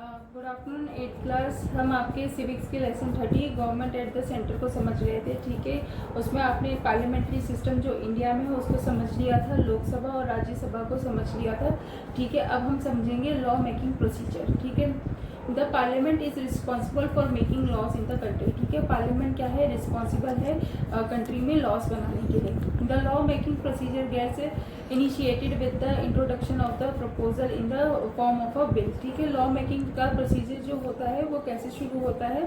Good afternoon 8th class. हम आपके civics के lesson 30 government at the centre को समझ रहे थे। ठीक है, उसमें आपने पार्लियामेंट्री सिस्टम जो इंडिया में है उसको समझ लिया था, लोकसभा और राज्यसभा को समझ लिया था। ठीक है, अब हम समझेंगे लॉ मेकिंग प्रोसीजर। ठीक है, the Parliament is responsible for making laws in the country. ठीक है, पार्लियामेंट क्या है, रिस्पॉन्सिबल है कंट्री में लॉज बनाने के लिए। The law making procedure gets initiated with the introduction of the proposal in the form of a bill. ठीक है, लॉ मेकिंग का प्रोसीजर जो होता है वो कैसे शुरू होता है,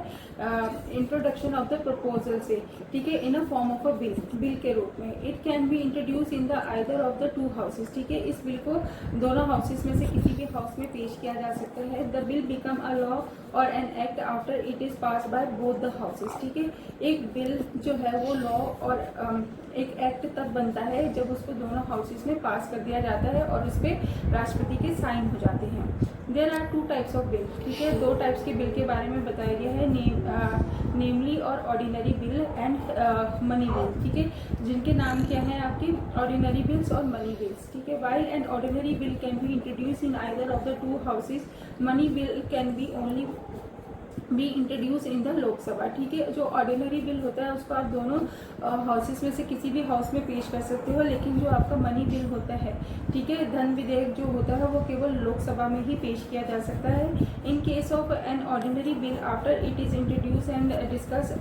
इंट्रोडक्शन ऑफ द प्रपोजल से। ठीक है, in a form of a bill के रूप में। It can be introduce in the either of the two houses. ठीक है, इस बिल को दोनों हाउसेज में से किसी भी हाउस में पेश किया जा सकता है। The bill become a law और an act after it is pass by both the houses. ठीक है, एक बिल जो है वो लॉ और एक एक्ट तब बनता है जब उसको दोनों हाउसेज में पास कर दिया जाता है और उस पर राष्ट्रपति के साइन हो जाते हैं। There are two types of bill. ठीक है, दो टाइप्स के बिल के बारे में बताया गया है, नेमली और ordinary bill and money bill. ठीक है, जिनके नाम क्या है आपकी ऑर्डिनरी बिल्स और मनी बिल्स। ठीक है, while and ordinary bill can be introduce in either of the two houses, money bill can be only B introduce in the Lok Sabha. ठीक है, जो ऑर्डिनरी बिल होता है उसको आप दोनों हाउसेस में से किसी भी हाउस में पेश कर सकते हो, लेकिन जो आपका मनी बिल होता है, ठीक है, धन विधेयक जो होता है वो केवल लोकसभा में ही पेश किया जा सकता है। In case of an ordinary bill after it is introduce and discuss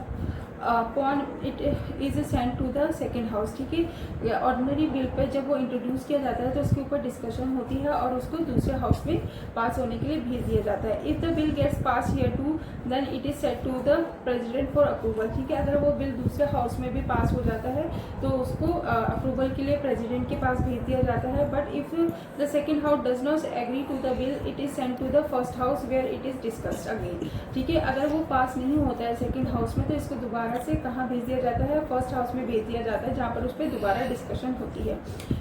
upon it is send to the second house. ठीक है, ऑर्डिनरी बिल पर जब वो इंट्रोड्यूस किया जाता है तो उसके ऊपर डिस्कशन होती है और उसको दूसरे हाउस में पास होने के लिए भेज दिया जाता है। If the bill gets pass here too then it is set to the president for approval. ठीक है, अगर वो बिल दूसरे हाउस में भी पास हो जाता है तो उसको अप्रूवल के लिए प्रेसिडेंट के पास भेज दिया जाता है। But if the second house does not agree to the bill it is send to the first house where it is discussed again. ठीक है, अगर वो पास नहीं होता है सेकेंड हाउस में तो इसको दोबारा से कहाँ भेज दिया जाता है, फर्स्ट हाउस में भेज दिया जाता है जहाँ पर उस पर दोबारा डिस्कशन होती है।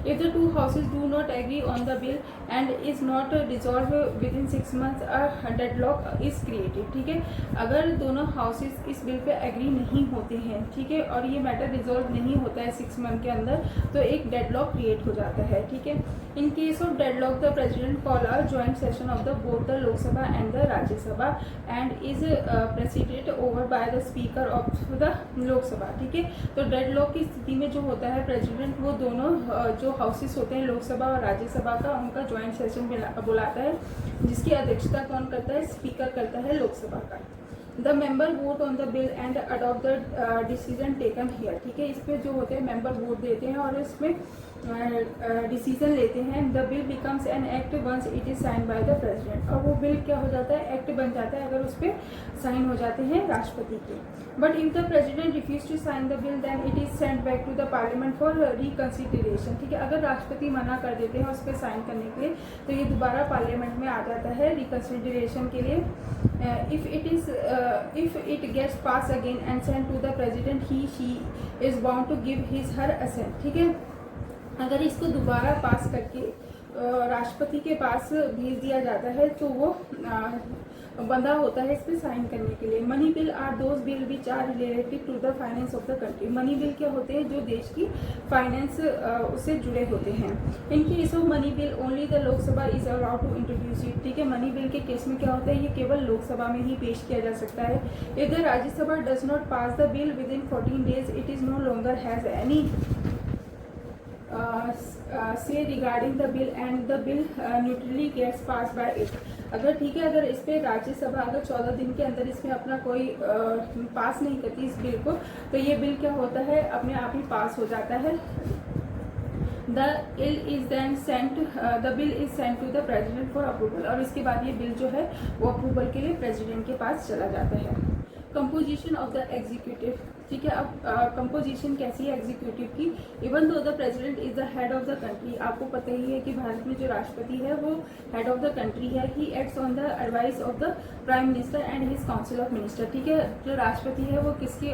If the two houses do not agree on the bill and is not dissolve within 6 months a deadlock is created. ठीक है, अगर दोनों हाउसेज इस बिल पे एग्री नहीं होते हैं, ठीक है, और ये मैटर रिजॉल्व नहीं होता है 6 month के अंदर, तो एक डेडलॉक क्रिएट हो जाता है। ठीक है, in case of deadlock the president call a joint session of the both the Lok Sabha and the Rajya Sabha and is president over by the speaker of the Lok Sabha. ठीक है, तो डेडलॉक की स्थिति में जो होता है प्रेसिडेंट वो दोनों जो हाउसेस होते हैं लोकसभा और राज्यसभा का उनका ज्वाइंट सेशन बुलाता है, जिसकी अध्यक्षता कौन करता है, स्पीकर करता है लोकसभा का। The member vote on the bill and adopt the decision taken here. ठीक है, इसमें जो होते हैं मेंबर वोट देते हैं और इसमें डिसीजन लेते हैं। The bill becomes an act once it is sign by the president. और वो बिल क्या हो जाता है, एक्ट बन जाता है अगर उस पर साइन हो जाते हैं राष्ट्रपति के। But if the president refuse to sign the bill then it is sent back to the Parliament for reconsideration. ठीक है, अगर राष्ट्रपति मना कर देते हैं उस पर साइन करने के लिए तो ये दोबारा पार्लियामेंट में आ जाता है रिकंसिडरेशन के लिए। if it gets passed again and sent to the president, she is bound to give his her assent। ठीक है, अगर इसको दोबारा पास करके राष्ट्रपति के पास भेज दिया जाता है तो वो बंधा होता है इस पर साइन करने के लिए। Money bill are those bill which are related to the finance of the country. Money bill क्या होते हैं, जो देश की फाइनेंस उससे जुड़े होते हैं। In case of money bill only the Lok Sabha is allowed to introduce it. ठीक है, मनी बिल के केस में क्या होता है, ये केवल लोकसभा में ही पेश किया जा सकता है। If the Rajya Sabha does not pass the bill within 14 days it is no longer has any say regarding the bill and the bill neutrally gets pass by it. अगर ठीक है, अगर इस पर राज्यसभा अगर 14 दिन के अंदर इसमें अपना कोई पास नहीं करती इस बिल को तो ये बिल क्या होता है, अपने आप ही पास हो जाता है। The bill is sent to the president for approval। और इसके बाद ये बिल जो है वो अप्रूवल के लिए प्रेसिडेंट के पास चला जाता है। Composition of the executive. ठीक है, अब कंपोजिशन कैसी है एग्जीक्यूटिव की। Even though the president is the head of the country, आपको पता ही है कि भारत में जो राष्ट्रपति है वो हेड ऑफ द कंट्री है। He acts on the advice of the prime minister and his council of minister. ठीक है, जो राष्ट्रपति है वो किसकी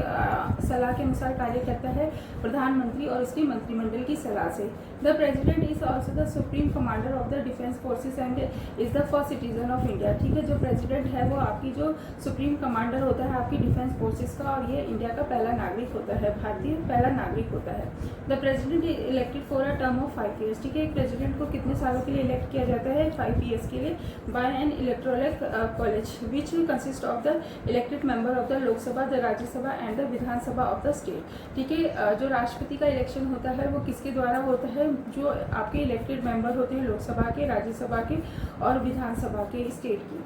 सलाह के अनुसार कार्य करता है, प्रधानमंत्री और उसकी मंत्रिमंडल की सलाह से। The president is also the supreme commander of the defence forces and is the first citizen of India. ठीक है, जो प्रेसिडेंट है वो आपकी जो सुप्रीम कमांडर होता है आपकी डिफेंस फोर्सेज का और ये इंडिया का पहला नागरिक होता है, भारतीय पहला नागरिक होता है। The president elected for a term of 5 years, ठीक है। एक प्रेसिडेंट को कितने सालों के लिए इलेक्ट किया जाता है? 5 ईयर्स के लिए by an electoral college which consist of the elected member of the Lok Sabha, the Rajya Sabha and the Vidhan Sabha of the state, ठीक है। जो राष्ट्रपति का इलेक्शन होता है वो किसके द्वारा होता है? जो आपके इलेक्टेड मेंबर होते हैं लोकसभा के, राज्यसभा के और विधानसभा के, स्टेट की।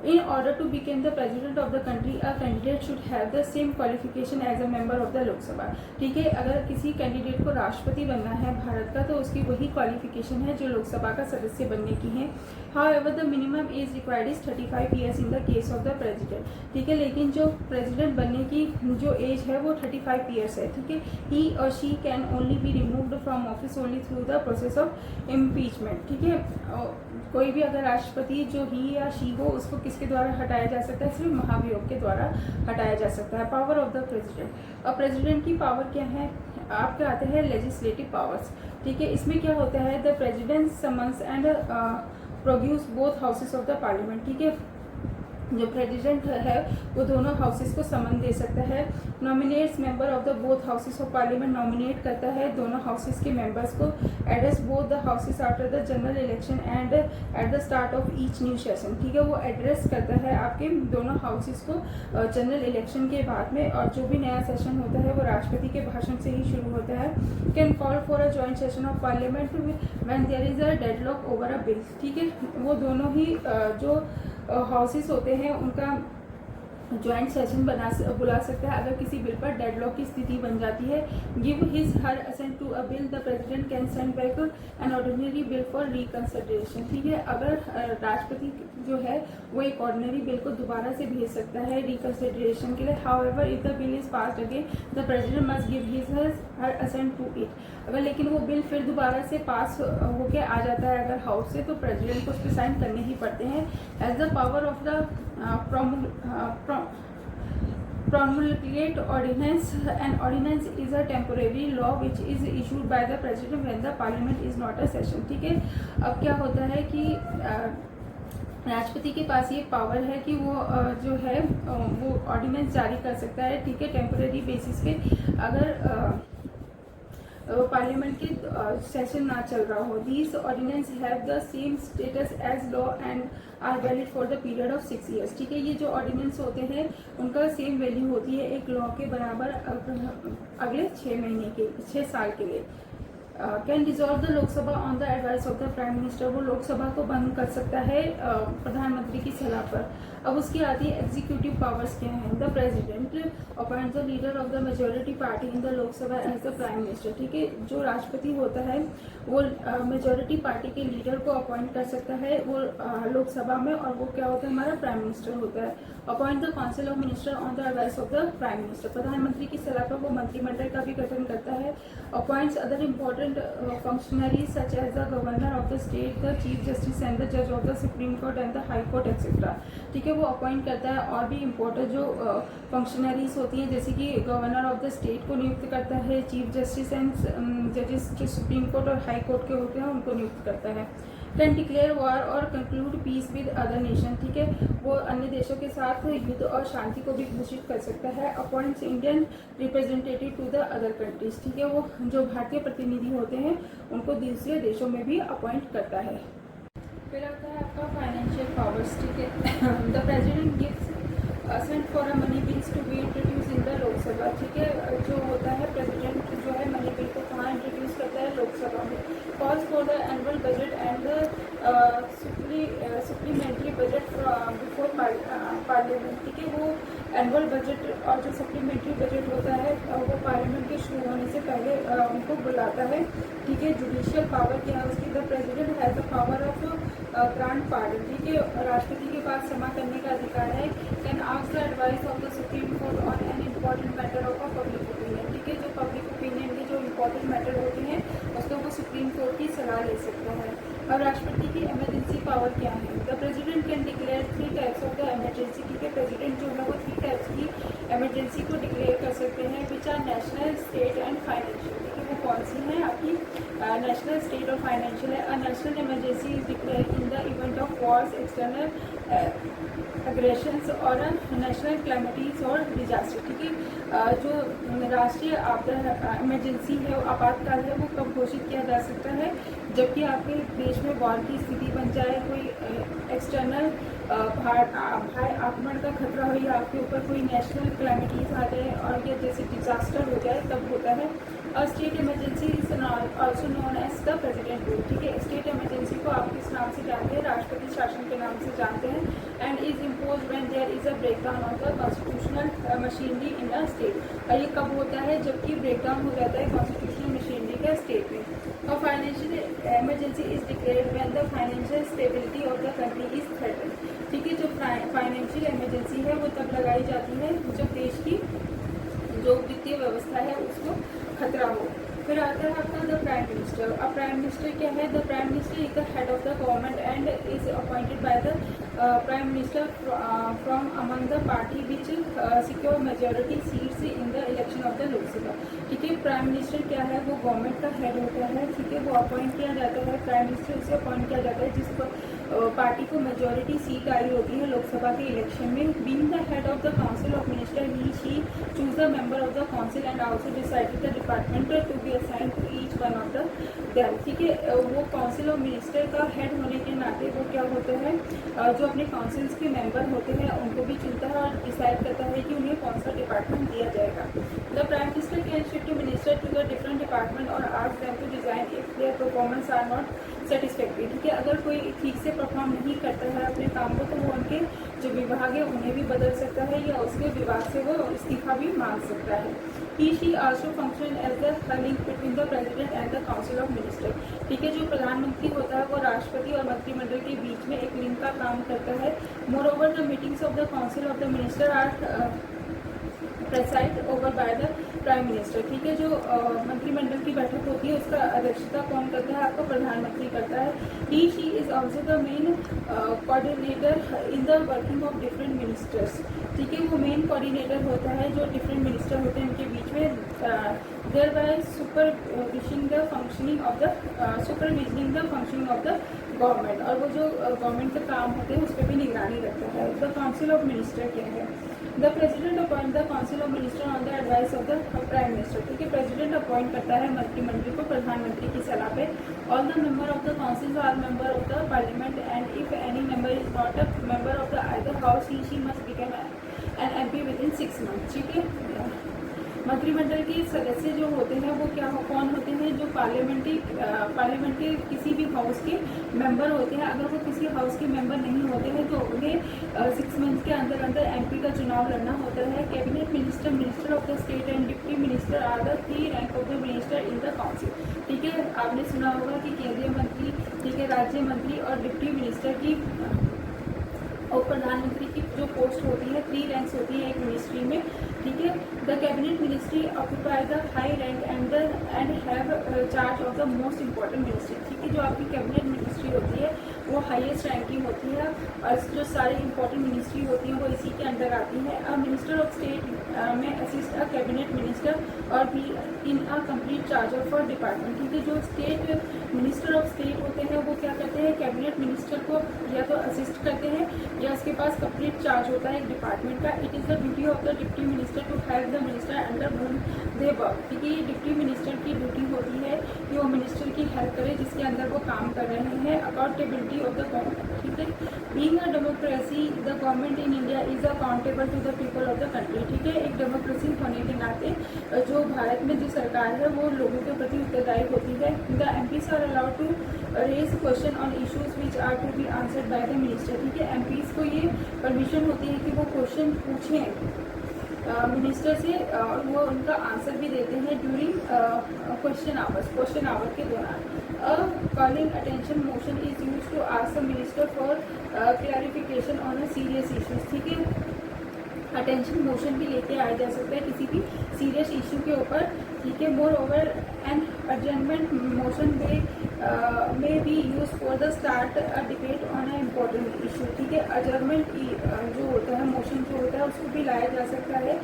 In order to become the president of the country, a candidate should have the same qualification as a member of the लोक सभा, ठीक है। अगर किसी कैंडिडेट को राष्ट्रपति बनना है भारत का तो उसकी वही क्वालिफिकेशन है जो लोकसभा का सदस्य बनने की है। However, the minimum age required is 35 years in the case of the president, ठीक है। लेकिन जो प्रेसिडेंट बनने की जो एज है वो 35 ईयर्स है, ठीक है। He or she can only be removed from office only through the process of impeachment, ठीक है। कोई भी अगर राष्ट्रपति जो ही या शी हो उसको किसके द्वारा हटाया जा सकता है? सिर्फ महाभियोग के द्वारा हटाया जा सकता है। पावर ऑफ द प्रेसिडेंट, और प्रेसिडेंट की पावर क्या है? आपके आते हैं लेजिस्लेटिव पावर्स, ठीक है। इसमें क्या होता है? The president summons and produce both houses of the parliament, ठीक है। जो प्रेसिडेंट है वो दोनों हाउसेस को समन दे सकता है। Nominates member of the both houses of parliament, nominate करता है दोनों हाउसेस के मेंबर्स को। Address both the houses after the general election and at the start of each new session, ठीक है। वो एड्रेस करता है आपके दोनों हाउसेस को जनरल इलेक्शन के बाद में, और जो भी नया सेशन होता है वो राष्ट्रपति के भाषण से ही शुरू होता है। Can call for a joint session of Parliament when there is a deadlock over a bill, ठीक है। वो दोनों ही जो हाउसेस होते हैं उनका ज्वाइंट सेशन बुला सकता है अगर किसी बिल पर डेडलॉक की स्थिति बन जाती है। Give his her assent to a bill, the president can send back an ordinary bill for reconsideration, ठीक है। अगर राष्ट्रपति जो है वो एक ऑर्डिनरी बिल को दोबारा से भेज सकता है रिकंसिडरेशन के लिए। However if the bill is passed again the president must give his her assent to it. अगर लेकिन वो बिल फिर दोबारा से पास होके आ जाता है अगर हाउस से, तो प्रेसिडेंट को उस पर साइन करने ही पड़ते हैं। As the power of the promulgate ordinance, an ordinance is a temporary law which is issued by the president when the parliament is not a session, ठीक है। अब क्या होता है कि राष्ट्रपति के पास ये पावर है कि वो जो है वो ऑर्डिनेंस जारी कर सकता है, ठीक है, टेम्परेरी बेसिस पे अगर पार्लियामेंट के सेशन ना चल रहा हो। These ordinance have the same status as law and are valid for the period of 6 years, ठीक है। ये जो ऑर्डिनेंस होते हैं उनका सेम वैल्यू होती है एक लॉ के बराबर अगले 6 साल के लिए। Can dissolve the Lok Sabha on the advice of the prime minister, वो लोकसभा को बंद कर सकता है प्रधानमंत्री की सलाह पर। अब उसकी आती है एग्जीक्यूटिव पावर्स क्या हैं। The president appoint the leader of the majority party in the Lok Sabha as the prime minister, ठीक है। जो राष्ट्रपति होता है वो मेजोरिटी पार्टी के लीडर को अपॉइंट कर सकता है वो लोकसभा में, और वो क्या होता है? हमारा प्राइम मिनिस्टर होता है। Appoint the council of minister on the advice of the prime minister, प्रधानमंत्री की सलाह पर वो मंत्रिमंडल का भी गठन करता है। Appoints other important functionaries such as the governor of the state, the chief justice and the judge of the supreme court and the high court etc, ठीक है। वो अपॉइंट करता है और भी इम्पोर्टेंट जो फंक्शनरीज होती हैं जैसे कि गवर्नर ऑफ द स्टेट को नियुक्त करता है, चीफ जस्टिस एंड जजेस जो सुप्रीम कोर्ट और हाई कोर्ट के होते हैं उनको नियुक्त करता है। कैन डिक्लेयर वॉर और conclude peace with other nation, ठीक है। वो अन्य देशों के साथ युद्ध और शांति को भी घोषित कर सकता है। Appoints Indian representative to the other countries, ठीक है। वो जो भारतीय प्रतिनिधि होते हैं उनको दूसरे देशों में भी अपॉइंट करता है। फिर आता है आपका फाइनेंशियल पावर्स, ठीक है। The president gives assent for a money bills to be introduce in the Lok Sabha, ठीक है। जो होता है प्रेसिडेंट जो है मनी बिल को कहाँ इंट्रोड्यूस करता है? लोकसभा में। Calls for the annual budget and supplementary budget before parliament, ठीक है। वो एनुअल बजट और जो सप्लीमेंट्री बजट होता है वो पार्लियामेंट के शुरू होने से पहले उनको बुलाता है, ठीक है। जुडिशियल पावर क्या है उसकी? The president has the power of grant pardon, ठीक है। राष्ट्रपति के पास क्षमा करने का अधिकार है। Can ask the advice of the supreme court on an important matter of a public opinion, ठीक है। जो पब्लिक ओपिनियन के जो इम्पोर्टेंट मैटर होते हैं उसको वो सुप्रीम कोर्ट की सलाह ले सकता है। अब राष्ट्रपति की इमरजेंसी पावर क्या है? The president can declare 3 types of the emergency, ठीक है। प्रेसिडेंट जो है वो 3 टाइप्स की इमरजेंसी को डिक्लेयर कर सकते हैं which are national, state and financial, ठीक है। वो कौन सी हैं आपकी? नेशनल, स्टेट और फाइनेंशियल है। A national emergency is declare in the event of wars, external aggressions और नेशनल क्लैमिटीज़ और डिजास्टर। ठीक है, जो राष्ट्रीय आपदा इमरजेंसी है, आपातकाल है, वो कब घोषित किया जा सकता है? जबकि आपके देश में वॉर की स्थिति बन जाए, कोई एक्सटर्नल भाई आक्रमण का खतरा हो या आपके ऊपर कोई नेशनल क्लैमिटीज आ जाए और या जैसे डिजास्टर हो जाए, तब होता है। और state emergency is also known as the president rule. ठीक है, स्टेट इमरजेंसी को आप किस नाम से जानते हैं? राष्ट्रपति शासन के नाम से जानते हैं। And is impose when there is a breakdown of the constitutional machinery in the state. और ये कब होता है? जबकि ब्रेकडाउन हो जाता है कॉन्स्टिट्यूशनल मशीनरी का स्टेट में। और financial emergency is declared when the financial stability of the country is threatened. ठीक है, जो फाइनेंशियल इमरजेंसी है वो तब लगाई जाती है जब देश की जो वित्तीय व्यवस्था है उसको खतरा हो। फिर आता है आपका द प्राइम मिनिस्टर। अब प्राइम मिनिस्टर क्या है? The prime minister is the head of the government and is appointed by the prime minister from among the party which secure majority seats in the election of the Lok Sabha. ठीक है, prime minister क्या है? वो government का head होता है। ठीक है, वो अपॉइंट किया जाता है, प्राइम मिनिस्टर उसे अपॉइंट किया जाता है जिस पार्टी को मेजोरिटी सीट आई होती है लोकसभा के इलेक्शन में। Being the head of the council of minister, he she choose the member of the council and also decided the department to be assigned to each one of the them. ठीक है, वो council of minister का head होने के नाते वो क्या होता है? जो अपने काउंसिल्स के मेंबर होते हैं उनको भी चुनता है और डिसाइड करता है कि उन्हें कौन सा डिपार्टमेंट दिया जाएगा। The prime minister can shift minister to the different department और ask them to resign if their performance are not satisfactory. ठीक है, अगर कोई ठीक से परफॉर्म नहीं करता है अपने काम को, तो वो उनके जो विभाग है उन्हें भी बदल सकता है या उसके विभाग से वो इस्तीफा भी मांग सकता है। He she also function as the link between the president and the council of minister. ठीक है, जो प्रधानमंत्री होता है वो राष्ट्रपति और मंत्रिमंडल के बीच में एक लिंक का काम करता है। Moreover the meetings of the council of the minister are preside over by the prime minister. ठीक है, जो मंत्रिमंडल की बैठक होती है उसका अध्यक्षता कौन करता है? आपका प्रधानमंत्री करता है। He she is also the main coordinator in the working of different ministers. ठीक है, वो मेन कोऑर्डिनेटर होता है जो डिफरेंट मिनिस्टर होते हैं उनके बीच में, thereby supervising the functioning of the government. और वो जो गवर्नमेंट के काम होते हैं उस पर भी निगरानी रखता है। द काउंसिल ऑफ मिनिस्टर क्या है? The president appoint the council of minister on the advice of the prime minister. ठीक है, प्रेसिडेंट अपॉइंट करता है मंत्रिमंडल को प्रधानमंत्री की सलाह पे। All the member of the council are member of the Parliament and if any member is not a member of the either house, he she must become an MP within 6 months। ठीक है, मंत्रिमंडल के सदस्य जो होते हैं वो कौन होते हैं? जो पार्लियामेंट के किसी भी हाउस के मेंबर होते हैं। अगर वो किसी हाउस के मेंबर नहीं होते हैं तो उन्हें 6 months के अंदर अंदर एमपी का चुनाव लड़ना होता है। Cabinet minister, minister of the state and deputy minister are the 3 rank of the minister in the council. ठीक है, आपने सुना होगा कि केंद्रीय मंत्री, ठीक है, राज्य मंत्री और डिप्टी मिनिस्टर की और प्रधानमंत्री की जो पोस्ट होती है 3 रैंक्स होती है एक मिनिस्ट्री में। ठीक है, the cabinet ministry occupy the high rank and have charge of the most important ministry. ठीक है, जो आपकी कैबिनेट मिनिस्ट्री होती है वो हाईएस्ट रैंक की होती है और जो सारी इंपॉर्टेंट मिनिस्ट्री होती हैं वो इसी के अंडर आती है। अ मिनिस्टर ऑफ स्टेट में असिस्ट अ कैबिनेट मिनिस्टर और be in a complete charge of a department. ठीक है, जो स्टेट मिनिस्टर ऑफ स्टेट होते हैं वो क्या करते हैं? कैबिनेट मिनिस्टर को या तो असिस्ट करते हैं या उसके पास कंप्लीट चार्ज होता है एक डिपार्टमेंट का। It is the duty of the deputy minister to help the minister under whom they work। ठीक है, ये डिप्टी मिनिस्टर की ड्यूटी होती है कि वो मिनिस्टर की हेल्प करे जिसके अंदर वो काम कर रहे हैं। Accountability of the government. ठीक है, being a democracy the government in India is accountable to the people of the country. ठीक है, एक डेमोक्रेसी होने के नाते जो भारत में जो सरकार है वो लोगों के प्रति उत्तरदायी होती है। The MPs are allowed to raise question on issues which are to be answered by the minister. ठीक है, एमपीज को ये परमिशन होती है कि वो क्वेश्चन पूछें मिनिस्टर से और वो उनका आंसर भी देते हैं ड्यूरिंग क्वेश्चन आवर के दौरान। Calling attention motion is use to ask the minister for clarification on a serious issues. ठीक है, अटेंशन मोशन भी लेके आया जा सकता है किसी भी सीरियस इशू के ऊपर, ठीक है। मोर ओवर एन अर्जेंटमेंट मोशन में B use for the start a debate on a important issue, ठीक है। अजर्मेंट जो होता है मोशन जो होता है उसको भी लाया जा सकता है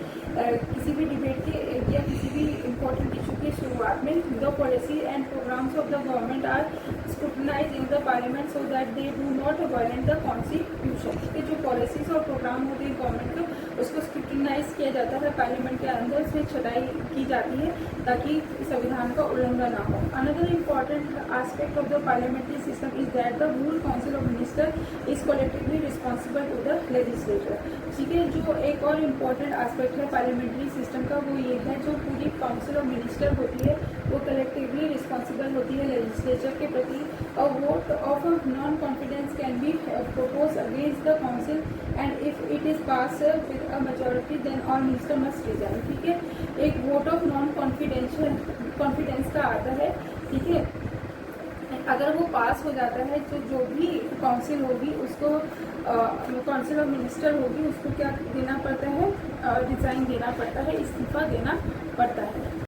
किसी भी डिबेट के या किसी भी इम्पोर्टेंट इशू की शुरुआत में। The policy and programmes of the government are scrutinize in the parliament so that they do not violate the constitution, ठीक है। जो पॉलिसीज और प्रोग्राम होते हैं गवर्नमेंट के उसको स्क्रूटनाइज किया जाता है पार्लियामेंट के अंदर, उसमें छटाई की जाती है ताकि संविधान का उल्लंघन ना हो। Another important aspect of the parliamentary system is that the whole council of minister is collectively responsible to the legislature, ठीक है। जो एक और इम्पॉर्टेंट आस्पेक्ट है पार्लियामेंट्री सिस्टम का वो ये है, जो पूरी काउंसिल ऑफ मिनिस्टर होती है वो कलेक्टिवली रिस्पॉन्सिबल होती है लेजिस्लेचर के प्रति। A vote of non confidence can be proposed against the council and if it is passed with a majority then all minister must resign, ठीक है। एक वोट ऑफ नॉन कॉन्फिडेंस का आता है, ठीक है। अगर वो पास हो जाता है तो जो भी काउंसिल होगी उसको काउंसिल ऑफ मिनिस्टर होगी उसको क्या देना पड़ता है, रिजाइन देना पड़ता है, इस्तीफा देना पड़ता है।